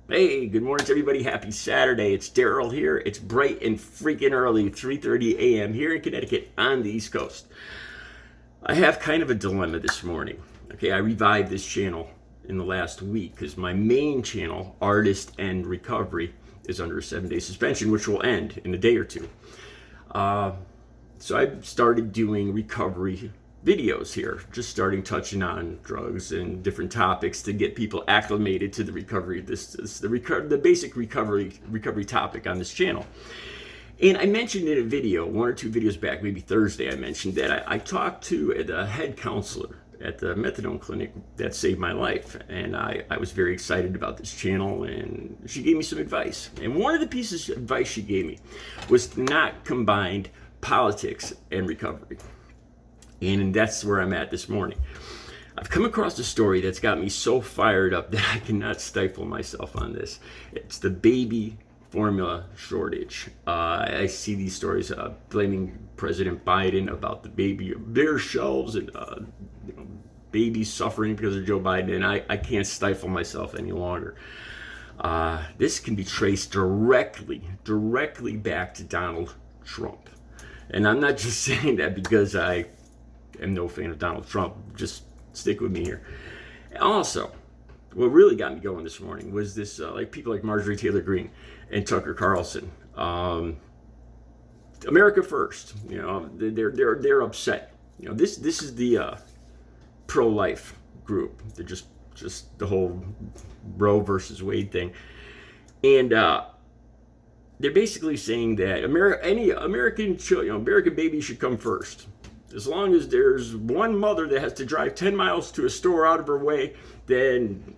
Hey, good morning to everybody. Happy Saturday. It's Daryl here. It's bright and freaking early, 3:30 a.m. here in Connecticut on the East Coast. I have kind of a dilemma this morning. Okay, I revived this channel in the last week because my main channel, Artist and Recovery, is under a 7-day suspension, which will end in a day or two. So I started doing recovery videos here, just starting touching on drugs and different topics to get people acclimated to the recovery. The basic recovery topic on this channel. And I mentioned in a video, one or two videos back, maybe Thursday, I mentioned that I talked to the head counselor at the methadone clinic that saved my life. And I was very excited about this channel, and she gave me some advice. And one of the pieces of advice she gave me was to not combine politics and recovery. And that's where I'm at this morning. I've come across a story that's got me so fired up that I cannot stifle myself on this. It's the baby formula shortage. I see these stories blaming President Biden about the baby bear shelves and babies suffering because of Joe Biden, and I can't stifle myself any longer. This can be traced directly back to Donald Trump. And I'm not just saying that because I am no fan of Donald Trump. Just stick with me here. Also, what really got me going this morning was this, people like Marjorie Taylor Greene and Tucker Carlson. America first. They're upset. This is the pro-life group. They're just the whole Roe versus Wade thing, and they're basically saying that American babies should come first. As long as there's one mother that has to drive 10 miles to a store out of her way, then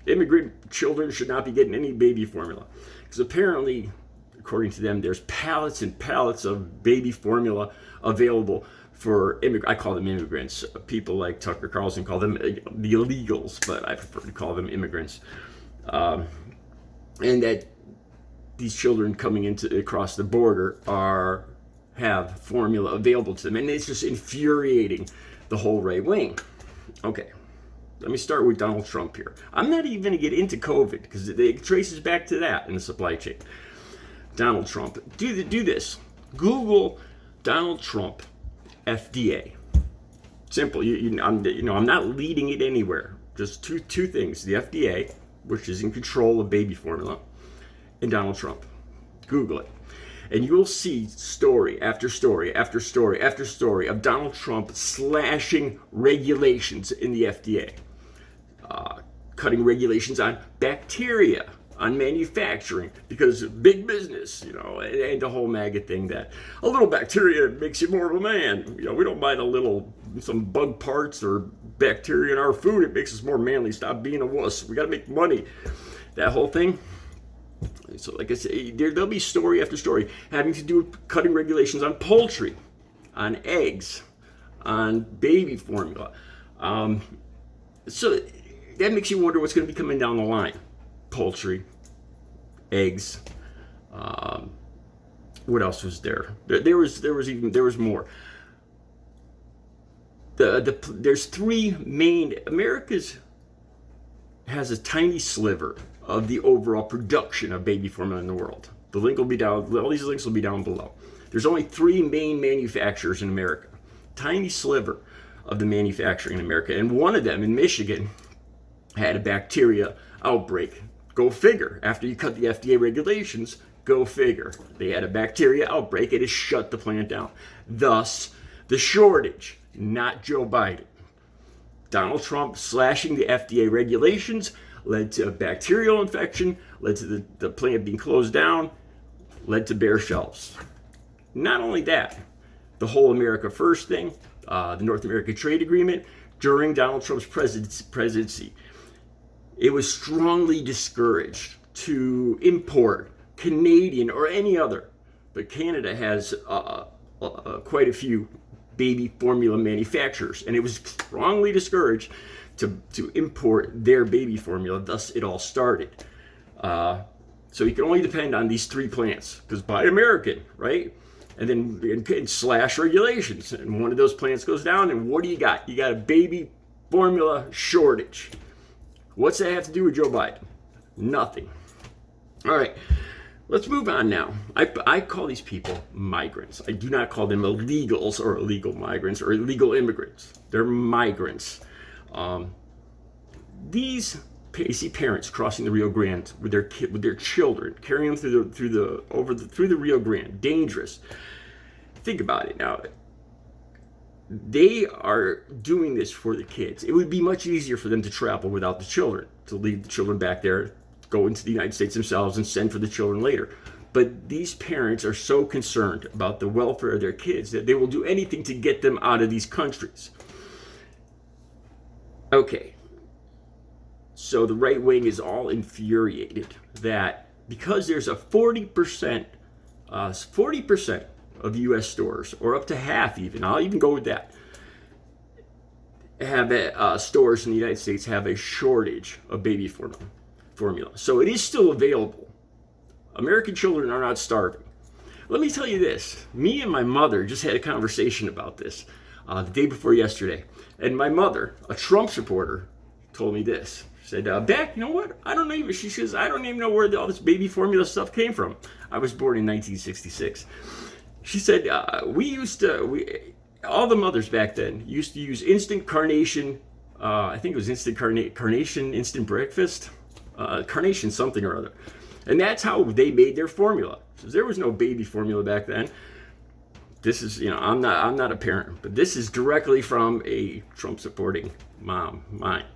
immigrant children should not be getting any baby formula. Because apparently, according to them, there's pallets and pallets of baby formula available for I call them immigrants. People like Tucker Carlson call them the illegals, but I prefer to call them immigrants. And that these children coming across the border have formula available to them, and it's just infuriating the whole right wing. Okay, let me start with Donald Trump here. I'm not even going to get into COVID because it traces back to that in the supply chain. Donald Trump, do this. Google Donald Trump, FDA. Simple. I'm not leading it anywhere. Just two things: the FDA, which is in control of baby formula, and Donald Trump. Google it. And you will see story after story after story after story of Donald Trump slashing regulations in the FDA, cutting regulations on bacteria, on manufacturing, because big business, and the whole MAGA thing that a little bacteria makes you more of a man. We don't mind some bug parts or bacteria in our food. It makes us more manly. Stop being a wuss. We got to make money. That whole thing. So like I say, there'll be story after story having to do with cutting regulations on poultry, on eggs, on baby formula. So that makes you wonder what's going to be coming down the line. Poultry, eggs. What else was there? There was more. There's three main. America's has a tiny sliver of the overall production of baby formula in the world. The link will be down. All these links will be down below. There's only three main manufacturers in America. Tiny sliver of the manufacturing in America, and one of them in Michigan had a bacteria outbreak. Go figure. After you cut the FDA regulations, go figure. They had a bacteria outbreak. It has shut the plant down. Thus, the shortage. Not Joe Biden. Donald Trump slashing the FDA regulations led to a bacterial infection, led to the plant being closed down, led to bare shelves. Not only that, the whole America First thing, the North America Trade Agreement, during Donald Trump's presidency, it was strongly discouraged to import Canadian or any other, but Canada has quite a few baby formula manufacturers, and it was strongly discouraged to import their baby formula. Thus, it all started. So you can only depend on these three plants, because buy American, right? And then slash regulations, and one of those plants goes down, and what do you got? You got a baby formula shortage. What's that have to do with Joe Biden? Nothing. All right, let's move on now. I call these people migrants. I do not call them illegals or illegal migrants or illegal immigrants. They're migrants. These you see parents crossing the Rio Grande with their children, carrying them through the Rio Grande. Dangerous. Think about it now. They are doing this for the kids. It would be much easier for them to travel without the children, to leave the children back there, go into the United States themselves, and send for the children later. But these parents are so concerned about the welfare of their kids that they will do anything to get them out of these countries. Okay. So the right wing is all infuriated that because there's a 40% of U.S. stores, or up to half even, I'll even go with that, have stores in the United States have a shortage of baby formula. So it is still available. American children are not starving. Let me tell you this. Me and my mother just had a conversation about this the day before yesterday. And my mother, a Trump supporter, told me this. She said, Beck, you know what? She says, I don't even know where all this baby formula stuff came from. I was born in 1966. She said, all the mothers back then used to use instant carnation, I think it was instant carnation, instant breakfast, carnation something or other. And that's how they made their formula. So there was no baby formula back then. This is, I'm not a parent, but this is directly from a Trump supporting mom, mine.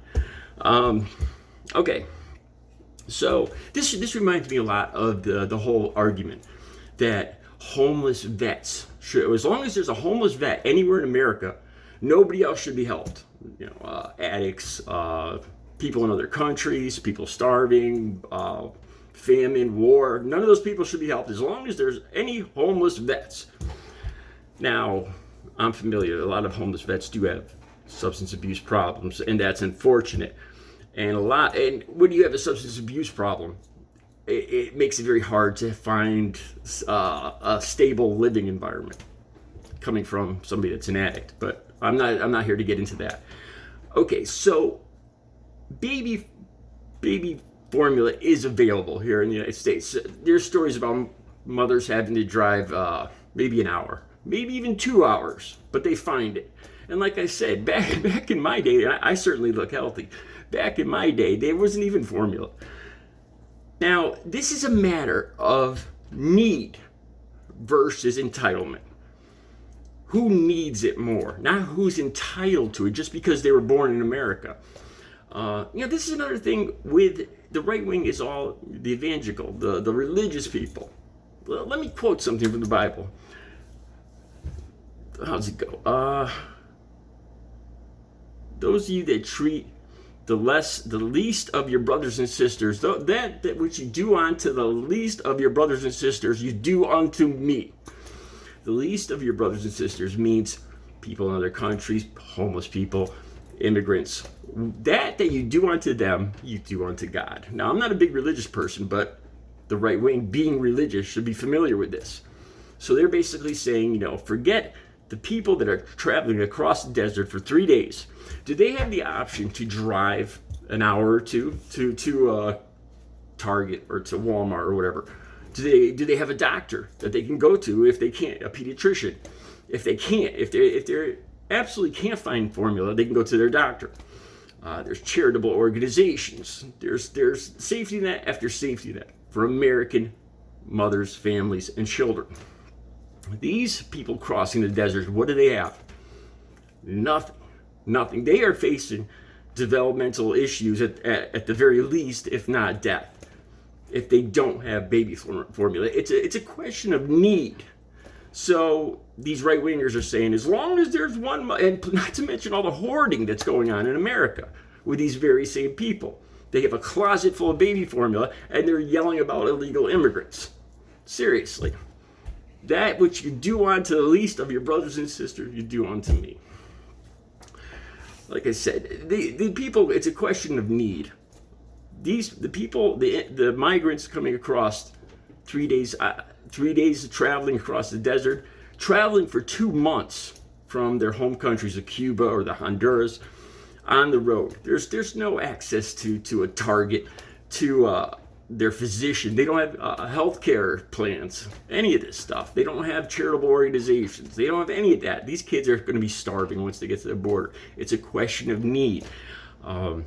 Okay, so this reminds me a lot of the whole argument that homeless vets should, as long as there's a homeless vet anywhere in America, nobody else should be helped. Addicts, people in other countries, people starving, famine, war, none of those people should be helped as long as there's any homeless vets. Now, I'm familiar, a lot of homeless vets do have substance abuse problems, and that's unfortunate. And when you have a substance abuse problem, it makes it very hard to find a stable living environment coming from somebody that's an addict. But I'm not here to get into that. Okay, so baby formula is available here in the United States. There's stories about mothers having to drive maybe an hour, maybe even 2 hours, but they find it. And like I said, back in my day, I certainly look healthy. Back in my day, there wasn't even formula. Now, this is a matter of need versus entitlement. Who needs it more? Not who's entitled to it just because they were born in America. This is another thing with the right wing is all the evangelical, the religious people. Well, let me quote something from the Bible. How's it go? Those of you that treat the least of your brothers and sisters, that which you do unto the least of your brothers and sisters, you do unto me. The least of your brothers and sisters means people in other countries, homeless people, immigrants. That you do unto them, you do unto God. Now, I'm not a big religious person, but the right wing, being religious, should be familiar with this. So they're basically saying, forget the people that are traveling across the desert for 3 days. Do they have the option to drive an hour or two to Target or to Walmart or whatever? Do they have a doctor that they can go to if they can't, a pediatrician? If they can't, if they absolutely can't find formula, they can go to their doctor. There's charitable organizations. There's safety net after safety net for American mothers, families, and children. These people crossing the desert, what do they have? Nothing. They are facing developmental issues at the very least, if not death, if they don't have baby formula. It's a question of need. So these right-wingers are saying, as long as there's one, and not to mention all the hoarding that's going on in America with these very same people. They have a closet full of baby formula, and they're yelling about illegal immigrants. Seriously. That which you do unto the least of your brothers and sisters, you do unto me. Like I said, the people, it's a question of need. The migrants coming across 3 days of traveling across the desert, traveling for 2 months from their home countries of Cuba or the Honduras on the road. There's no access to a Target. to their physician. They don't have health care plans, any of this stuff. They don't have charitable organizations. They don't have any of that. These kids are going to be starving once they get to the border. It's a question of need. I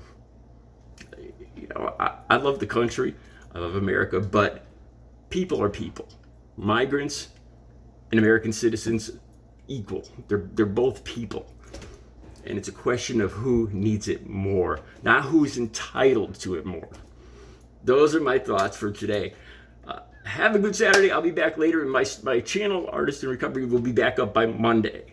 love the country. I love America, but people are people. Migrants and American citizens equal. They're both people. And it's a question of who needs it more, not who's entitled to it more. Those are my thoughts for today. Have a good Saturday. I'll be back later, and my channel, Artist in Recovery, will be back up by Monday.